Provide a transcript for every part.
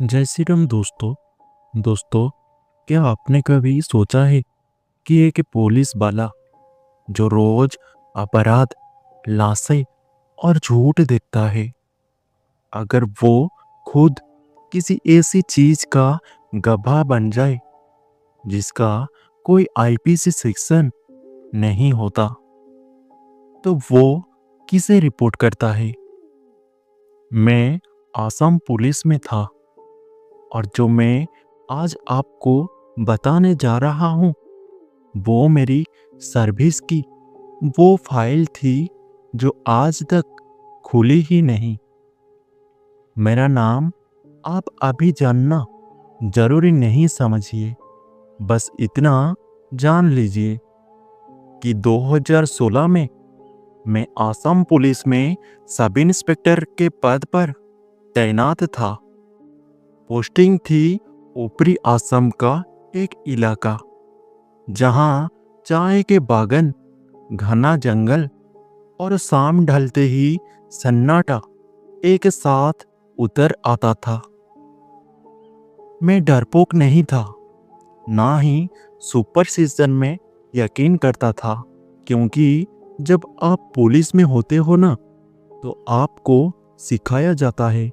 जय श्री राम दोस्तों। क्या आपने कभी सोचा है कि एक पुलिस वाला जो रोज अपराध, लाशें और झूठ देखता है, अगर वो खुद किसी ऐसी चीज का गवाह बन जाए जिसका कोई आईपीसी सेक्शन नहीं होता, तो वो किसे रिपोर्ट करता है? मैं आसाम पुलिस में था, और जो मैं आज आपको बताने जा रहा हूँ वो मेरी सर्विस की वो फाइल थी जो आज तक खुली ही नहीं। मेरा नाम आप अभी जानना जरूरी नहीं समझिए, बस इतना जान लीजिए कि 2016 में मैं आसाम पुलिस में सब इंस्पेक्टर के पद पर तैनात था। पोस्टिंग थी ऊपरी असम का एक इलाका जहां चाय के बागान, घना जंगल और शाम ढलते ही सन्नाटा एक साथ उतर आता था। मैं डरपोक नहीं था, ना ही सुपरस्टिशन में यकीन करता था, क्योंकि जब आप पुलिस में होते हो ना, तो आपको सिखाया जाता है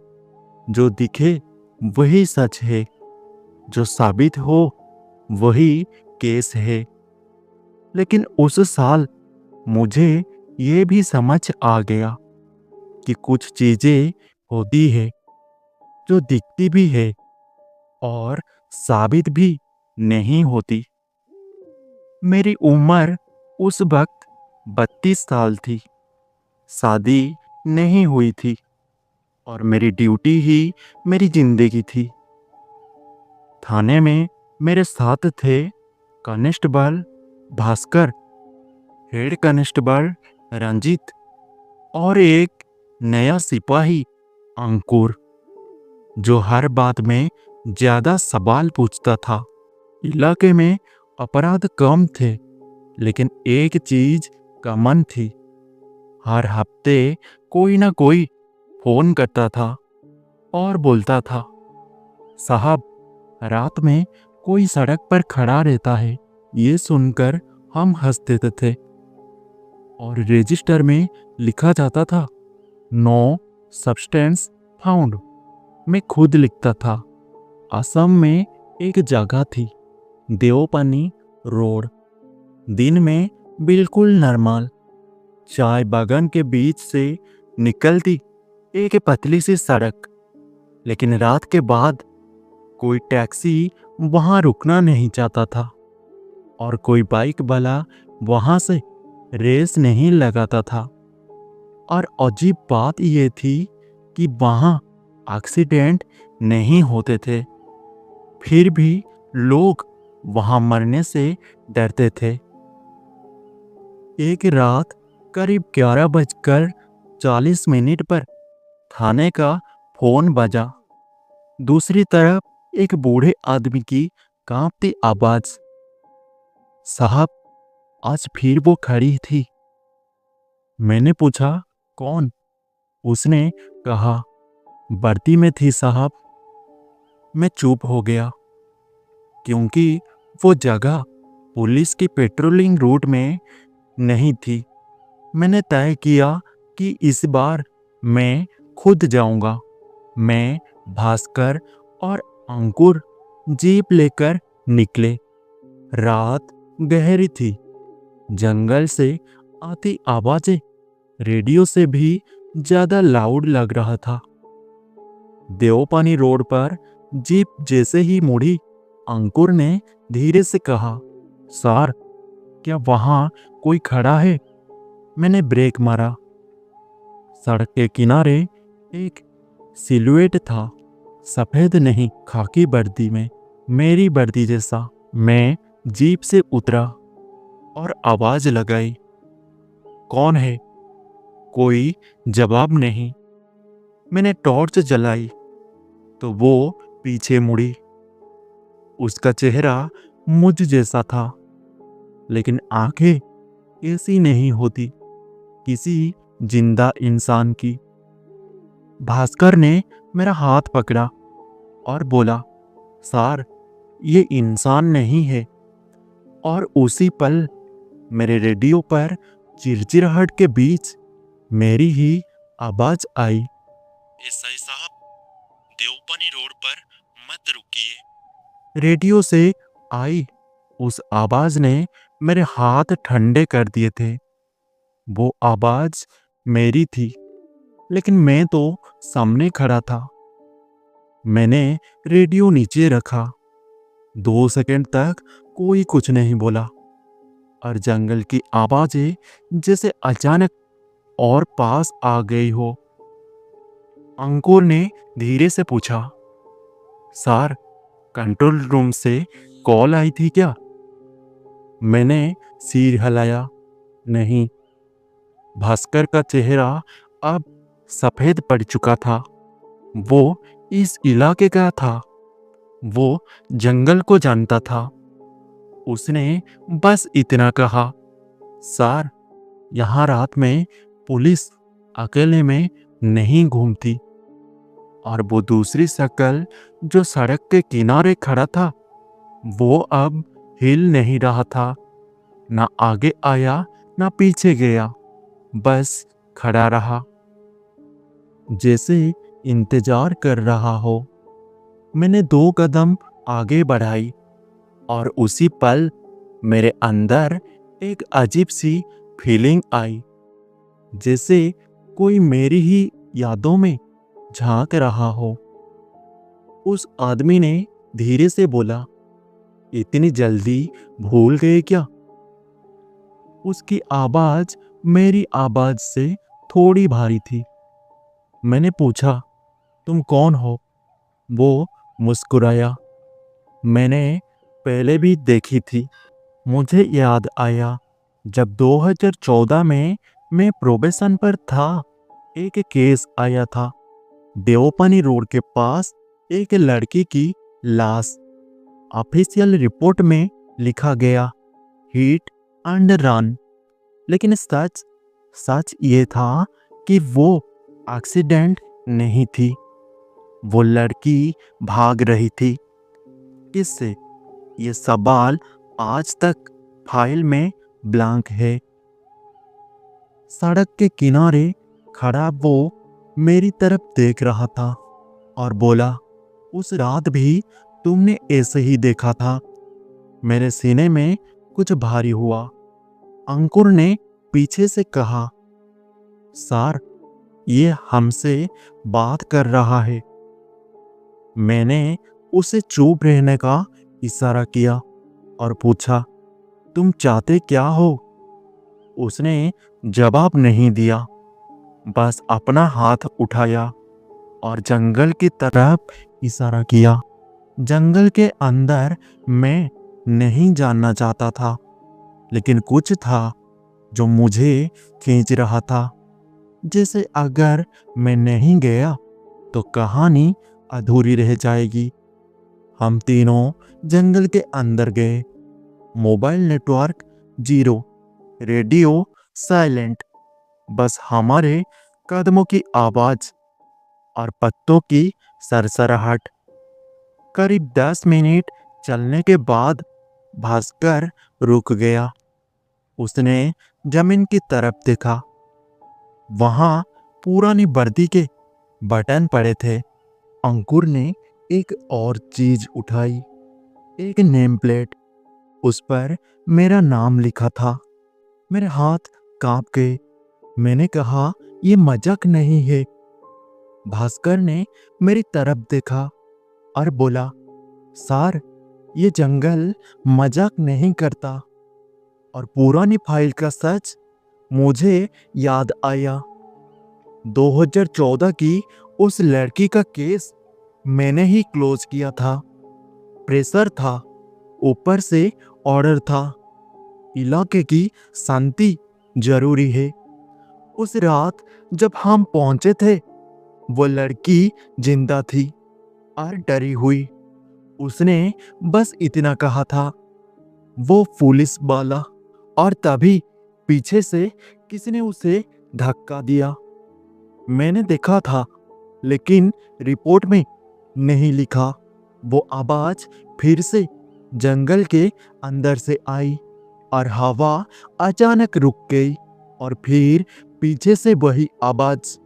जो दिखे वही सच है, जो साबित हो वही केस है। लेकिन उस साल मुझे ये भी समझ आ गया कि कुछ चीजें होती है जो दिखती भी है और साबित भी नहीं होती। मेरी उम्र उस वक्त 32 साल थी, शादी नहीं हुई थी, और मेरी ड्यूटी ही मेरी जिंदगी थी। थाने में मेरे साथ थे constable Bhaskar, head constable Ranjit और एक नया सिपाही अंकुर, जो हर बात में ज्यादा सवाल पूछता था। इलाके में अपराध कम थे, लेकिन एक चीज कॉमन थी। हर हफ्ते कोई ना कोई फोन करता था और बोलता था, साहब, रात में कोई सड़क पर खड़ा रहता है। ये सुनकर हम हंस देते थे, और रजिस्टर में लिखा जाता था, नो सब्सटेंस फाउंड। मैं खुद लिखता था। असम में एक जगह थी, देवपानी रोड। दिन में बिल्कुल नॉर्मल, चाय बागान के बीच से निकलती एक पतली सी सड़क। लेकिन रात के बाद कोई टैक्सी वहां रुकना नहीं चाहता था, और कोई बाइक वाला वहां से रेस नहीं लगाता था। और अजीब बात यह थी कि वहां एक्सीडेंट नहीं होते थे, फिर भी लोग वहां मरने से डरते थे। एक रात करीब 11:40 पर थाने का फोन बजा। दूसरी तरफ एक बूढ़े आदमी की कांपती आवाज, साहब, आज फिर वो खड़ी थी। मैंने पूछा, कौन? उसने कहा, वर्दी में थी साहब। मैं चुप हो गया, क्योंकि वो जगह पुलिस की पेट्रोलिंग रूट में नहीं थी। मैंने तय किया कि इस बार मैं खुद जाऊंगा। मैं, भास्कर और अंकुर जीप लेकर निकले। रात गहरी थी, जंगल से आती आवाजें रेडियो से भी ज्यादा लाउड लग रहा था। देवपानी रोड पर जीप जैसे ही मुड़ी, अंकुर ने धीरे से कहा, सर, क्या वहां कोई खड़ा है? मैंने ब्रेक मारा। सड़क के किनारे एक सिलुएट था, सफेद नहीं, खाकी वर्दी में, मेरी वर्दी जैसा। मैं जीप से उतरा और आवाज लगाई, कौन है? कोई जवाब नहीं। मैंने टॉर्च जलाई तो वो पीछे मुड़ी। उसका चेहरा मुझ जैसा था, लेकिन आंखें ऐसी नहीं होती किसी जिंदा इंसान की। भास्कर ने मेरा हाथ पकड़ा और बोला, सर, ये इंसान नहीं है। और उसी पल मेरे रेडियो पर चिरचिराहट के बीच मेरी ही आवाज आई, एसआई साहब, देवपानी रोड पर मत रुकिए। रेडियो से आई उस आवाज ने मेरे हाथ ठंडे कर दिए थे। वो आवाज मेरी थी, लेकिन मैं तो सामने खड़ा था। मैंने रेडियो नीचे रखा। 2 सेकंड तक कोई कुछ नहीं बोला और जंगल की आवाजें जैसे अचानक और पास आ गई हो। अंकुर ने धीरे से पूछा, सर, कंट्रोल रूम से कॉल आई थी क्या? मैंने सिर हिलाया, नहीं। भास्कर का चेहरा अब सफेद पड़ चुका था। वो इस इलाके का था। वो जंगल को जानता था। उसने बस इतना कहा, सर, यहाँ रात में पुलिस अकेले में नहीं घूमती। और वो दूसरी शक्ल जो सड़क के किनारे खड़ा था, वो अब हिल नहीं रहा था। ना आगे आया ना पीछे गया, बस खड़ा रहा, जैसे इंतजार कर रहा हो। मैंने 2 कदम आगे बढ़ाई और उसी पल मेरे अंदर एक अजीब सी फीलिंग आई, जैसे कोई मेरी ही यादों में झांक रहा हो। उस आदमी ने धीरे से बोला, इतनी जल्दी भूल गए क्या? उसकी आवाज मेरी आवाज से थोड़ी भारी थी। मैंने पूछा, तुम कौन हो? वो मुस्कुराया, मैंने पहले भी देखी थी। मुझे याद आया, जब 2014 में मैं प्रोबेशन पर था, एक केस आया था। देवपानी रोड के पास एक लड़की की लाश। ऑफिशियल रिपोर्ट में लिखा गया, हिट एंड रन। लेकिन सच सच ये था कि वो एक्सीडेंट नहीं थी। वो लड़की भाग रही थी। किससे? ये सवाल आज तक फाइल में ब्लैंक है। सड़क के किनारे खड़ा वो मेरी तरफ देख रहा था और बोला, उस रात भी तुमने ऐसे ही देखा था। मेरे सीने में कुछ भारी हुआ। अंकुर ने पीछे से कहा, सर, ये हमसे बात कर रहा है। मैंने उसे चुप रहने का इशारा किया और पूछा, तुम चाहते क्या हो? उसने जवाब नहीं दिया, बस अपना हाथ उठाया और जंगल की तरफ इशारा किया। जंगल के अंदर मैं नहीं जानना चाहता था, लेकिन कुछ था जो मुझे खींच रहा था। जैसे अगर मैं नहीं गया तो कहानी अधूरी रह जाएगी। हम तीनों जंगल के अंदर गए। Mobile network zero, radio silent, बस हमारे कदमों की आवाज और पत्तों की सरसराहट। करीब 10 मिनट चलने के बाद भास्कर रुक गया। उसने जमीन की तरफ देखा। वहां पुरानी वर्दी के बटन पड़े थे। अंकुर ने एक और चीज उठाई, एक नेम प्लेट। उस पर मेरा नाम लिखा था। मेरे हाथ कांप गए। मैंने कहा, यह मजाक नहीं है। भास्कर ने मेरी तरफ देखा और बोला, सर, ये जंगल मजाक नहीं करता। और पुरानी फाइल का सच मुझे याद आया। 2014 की उस लड़की का केस मैंने ही क्लोज किया था। प्रेशर था, ऊपर से ऑर्डर था, इलाके की शांति जरूरी है। उस रात जब हम पहुंचे थे, वो लड़की जिंदा थी और डरी हुई। उसने बस इतना कहा था, वो पुलिस वाला। और तभी पीछे से किसी ने उसे धक्का दिया। मैंने देखा था, लेकिन रिपोर्ट में नहीं लिखा। वो आवाज फिर से जंगल के अंदर से आई और हवा अचानक रुक गई और फिर पीछे से वही आवाज।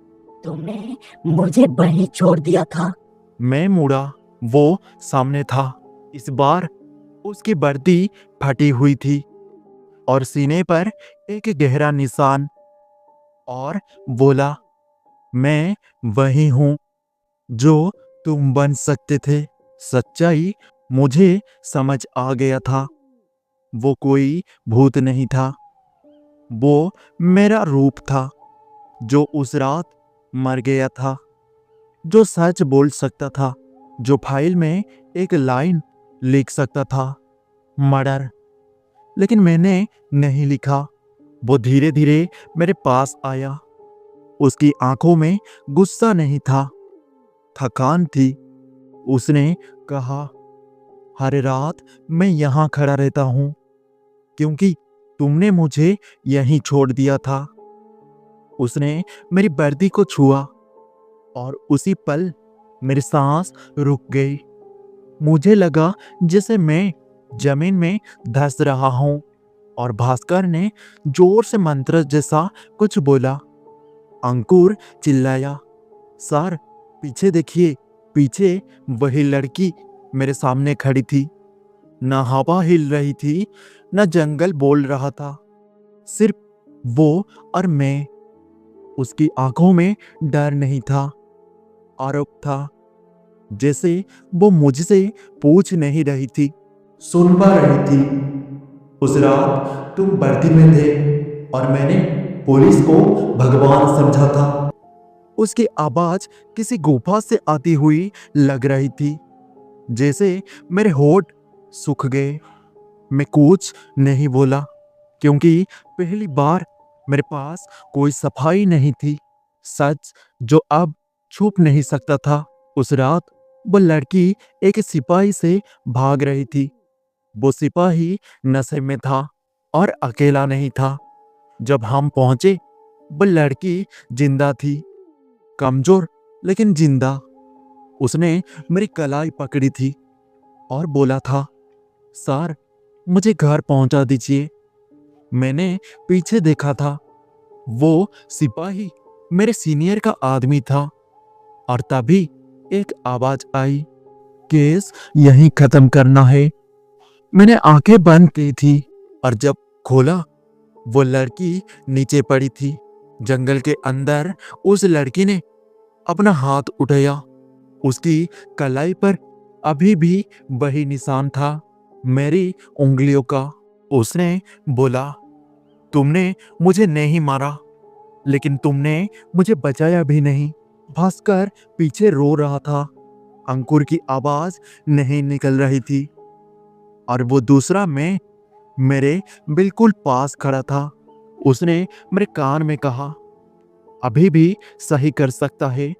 तुमने मुझे वहीं छोड़ दिया था। मैं मुड़ा, वो सामने था। इस बार उसकी वर्दी फटी हुई थी और सीने पर एक गहरा निशान, और बोला, मैं वही हूं जो तुम बन सकते थे। सच्चाई मुझे समझ आ गया था। वो कोई भूत नहीं था, वो मेरा रूप था जो उस रात मर गया था, जो सच बोल सकता था, जो फाइल में एक लाइन लिख सकता था, मर्डर। लेकिन मैंने नहीं लिखा। वो धीरे धीरे मेरे पास आया। उसकी आंखों में गुस्सा नहीं था, थकान थी। उसने कहा, हर रात मैं यहां खड़ा रहता हूं क्योंकि तुमने मुझे यहीं छोड़ दिया था। उसने मेरी वर्दी को छुआ और उसी पल मेरी सांस रुक गई। मुझे लगा जैसे मैं जमीन में धंस रहा हूं। और भास्कर ने जोर से मंत्र जैसा कुछ बोला। अंकुर चिल्लाया, सर पीछे देखिए। पीछे वही लड़की मेरे सामने खड़ी थी। न हवा हिल रही थी, न जंगल बोल रहा था, सिर्फ वो और मैं। उसकी आंखों में डर नहीं था, आरोप था। जैसे वो मुझसे पूछ नहीं रही थी, सुन पा रही थी। उस रात तुम वर्दी में थे और मैंने पुलिस को भगवान समझा था। उसकी आवाज किसी गुफा से आती हुई लग रही थी, जैसे मेरे होठ सूख गए। मैं कुछ नहीं बोला क्योंकि पहली बार मेरे पास कोई सफाई नहीं थी। सच जो अब छुप नहीं सकता था। उस रात वो लड़की एक सिपाही से भाग रही थी। वो सिपाही नशे में था और अकेला नहीं था। जब हम पहुंचे, वो लड़की जिंदा थी, कमजोर लेकिन जिंदा। उसने मेरी कलाई पकड़ी थी और बोला था, सर मुझे घर पहुंचा दीजिए। मैंने पीछे देखा था। वो सिपाही मेरे सीनियर का आदमी था। और तभी एक आवाज आई, केस यहीं खत्म करना है। मैंने आंखें बंद की थी और जब खोला, वो लड़की नीचे पड़ी थी। जंगल के अंदर उस लड़की ने अपना हाथ उठाया। उसकी कलाई पर अभी भी वही निशान था, मेरी उंगलियों का। उसने बोला, तुमने मुझे नहीं मारा, लेकिन तुमने मुझे बचाया भी नहीं। भास्कर पीछे रो रहा था। अंकुर की आवाज नहीं निकल रही थी और वो दूसरा मैं मेरे बिल्कुल पास खड़ा था। उसने मेरे कान में कहा, अभी भी सही कर सकता है।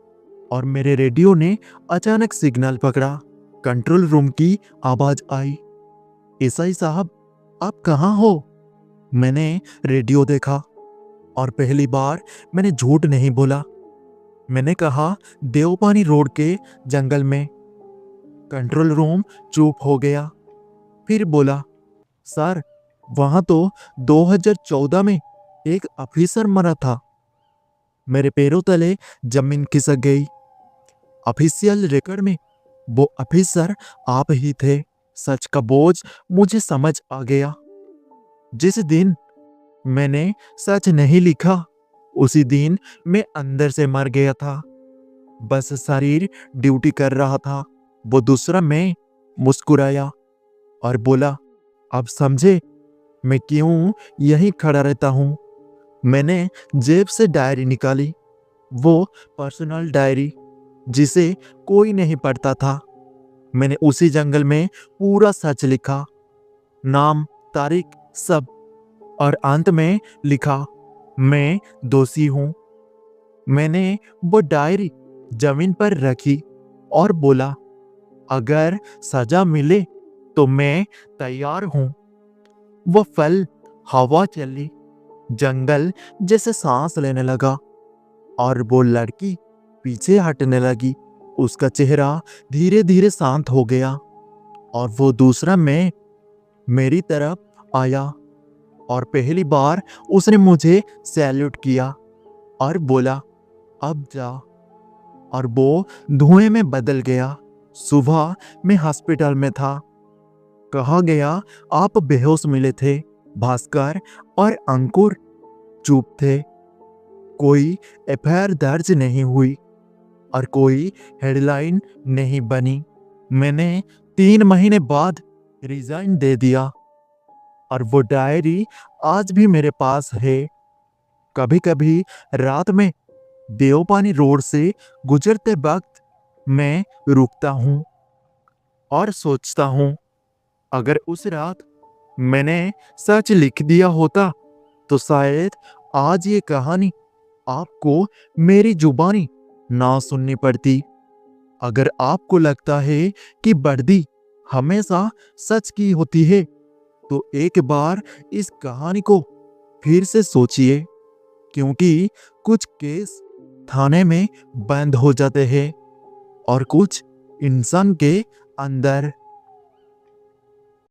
और मेरे रेडियो ने अचानक सिग्नल पकड़ा। कंट्रोल रूम की आवाज आई, एसआई साहब आप कहाँ हो? मैंने रेडियो देखा और पहली बार मैंने झूठ नहीं बोला। मैंने कहा, देवपानी रोड के जंगल में। कंट्रोल रूम चुप हो गया। फिर बोला, सर वहां तो 2014 में एक ऑफिसर मरा था। मेरे पैरों तले जमीन खिसक गई। ऑफिशियल रिकॉर्ड में वो ऑफिसर आप ही थे। सच का बोझ मुझे समझ आ गया। जिस दिन मैंने सच नहीं लिखा, उसी दिन मैं अंदर से मर गया था। बस शरीर ड्यूटी कर रहा था। वो दूसरा मैं मुस्कुराया और बोला, अब समझे मैं क्यों यहीं खड़ा रहता हूं। मैंने जेब से डायरी निकाली, वो पर्सनल डायरी जिसे कोई नहीं पढ़ता था। मैंने उसी जंगल में पूरा सच लिखा, नाम, तारीख, सब। और अंत में लिखा, मैं दोषी हूं। मैंने वो डायरी जमीन पर रखी और बोला, अगर सजा मिले तो मैं तैयार हूं। वो फल, हवा चली, जंगल जैसे सांस लेने लगा और वो लड़की पीछे हटने लगी। उसका चेहरा धीरे धीरे शांत हो गया और वो दूसरा मैं मेरी तरफ आया और पहली बार उसने मुझे सैल्यूट किया और बोला, अब जा। और वो धुएं में बदल गया। सुबह मैं हॉस्पिटल में था। कहा गया आप बेहोश मिले थे। भास्कर और अंकुर चुप थे। कोई एफआईआर दर्ज नहीं हुई और कोई हेडलाइन नहीं बनी। मैंने 3 महीने बाद रिजाइन दे दिया और वो डायरी आज भी मेरे पास है। कभी कभी रात में देवपानी रोड से गुजरते वक्त मैं रुकता हूँ और सोचता हूँ, अगर उस रात मैंने सच लिख दिया होता तो शायद आज ये कहानी आपको मेरी जुबानी ना सुननी पड़ती। अगर आपको लगता है कि वर्दी हमेशा सच की होती है तो एक बार इस कहानी को फिर से सोचिए, क्योंकि कुछ केस थाने में बंद हो जाते हैं और कुछ इंसान के अंदर।